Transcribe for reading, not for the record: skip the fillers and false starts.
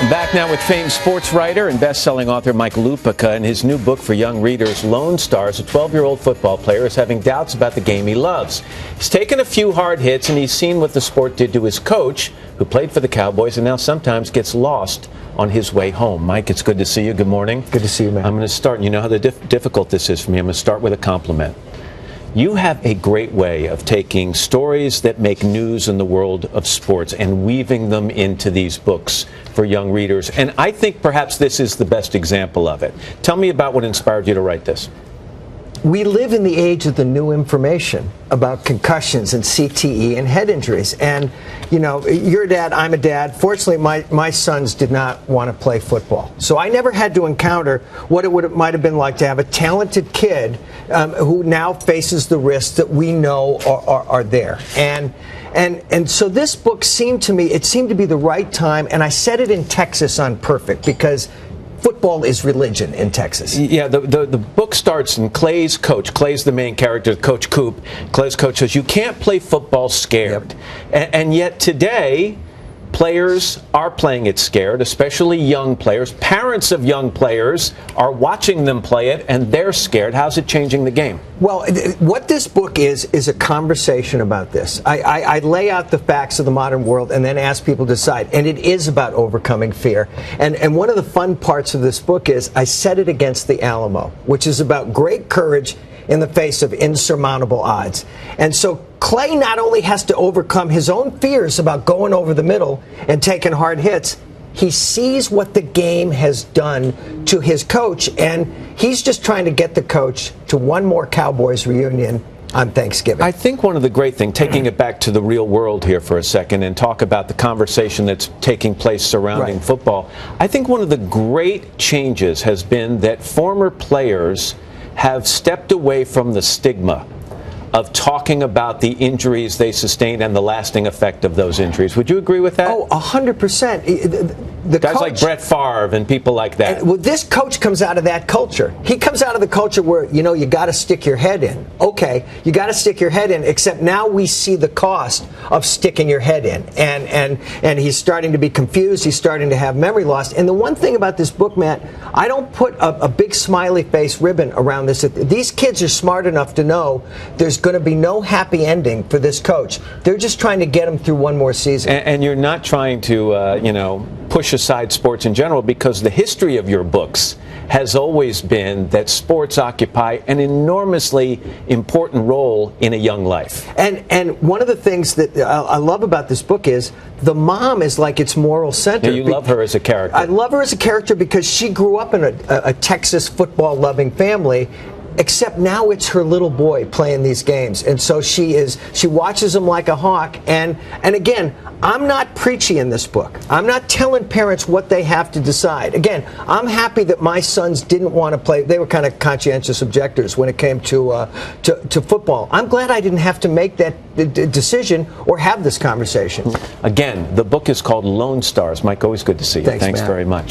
Back now with famed sports writer and best-selling author Mike Lupica and his new book for young readers, Lone Stars. A 12-year-old football player is having doubts about the game he loves. He's taken a few hard hits, and he's seen what the sport did to his coach, who played for the Cowboys and now sometimes gets lost on his way home. Mike, it's good to see you. Good morning. Good to see you, man. I'm going to start, and you know how difficult this is for me. I'm going to start with a compliment. You have a great way of taking stories that make news in the world of sports and weaving them into these books for young readers. And I think perhaps this is the best example of it. Tell me about what inspired you to write this. We live in the age of the new information about concussions and CTE and head injuries. And, you know, you're a dad, I'm a dad. Fortunately, my sons did not want to play football. So I never had to encounter what it might have been like to have a talented kid who now faces the risks that we know are there. And so this book seemed to be the right time, and I said it in Texas on purpose because football is religion in Texas. Yeah, the book starts, and Clay's coach, Clay's the main character, Coach Coop. Clay's coach says, you can't play football scared. Yep. And yet today, players are playing it scared, especially young players. Parents of young players are watching them play it, and they're scared. How's it changing the game? Well, what this book is a conversation about this. I lay out the facts of the modern world and then ask people to decide. And it is about overcoming fear. And one of the fun parts of this book is I set it against the Alamo, which is about great courage in the face of insurmountable odds. And so Clay not only has to overcome his own fears about going over the middle and taking hard hits, he sees what the game has done to his coach, and he's just trying to get the coach to one more Cowboys reunion on Thanksgiving. I think one of the great things, taking it back to the real world here for a second and talk about the conversation that's taking place surrounding football, I think one of the great changes has been that former players have stepped away from the stigma of talking about the injuries they sustained and the lasting effect of those injuries. Would you agree with that? Oh, 100%. The guys coach, like Brett Favre and people like that. Well, this coach comes out of that culture. He comes out of the culture where, you know, you got to stick your head in. Okay, you got to stick your head in, except now we see the cost of sticking your head in. And he's starting to be confused. He's starting to have memory loss. And the one thing about this book, Matt, I don't put a big smiley face ribbon around this. These kids are smart enough to know there's going to be no happy ending for this coach. They're just trying to get him through one more season. And you're not trying to, push aside sports in general, because the history of your books has always been that sports occupy an enormously important role in a young life. And one of the things that I love about this book is the mom is like its moral center. Yeah, you love her as a character. I love her as a character because she grew up in a Texas football-loving family. Except now it's her little boy playing these games. And so she watches them like a hawk. And again, I'm not preachy in this book. I'm not telling parents what they have to decide. Again, I'm happy that my sons didn't want to play. They were kind of conscientious objectors when it came to football. I'm glad I didn't have to make that decision or have this conversation. Again, the book is called Lone Stars. Mike, always good to see you. Thanks, Thanks Matt. very much.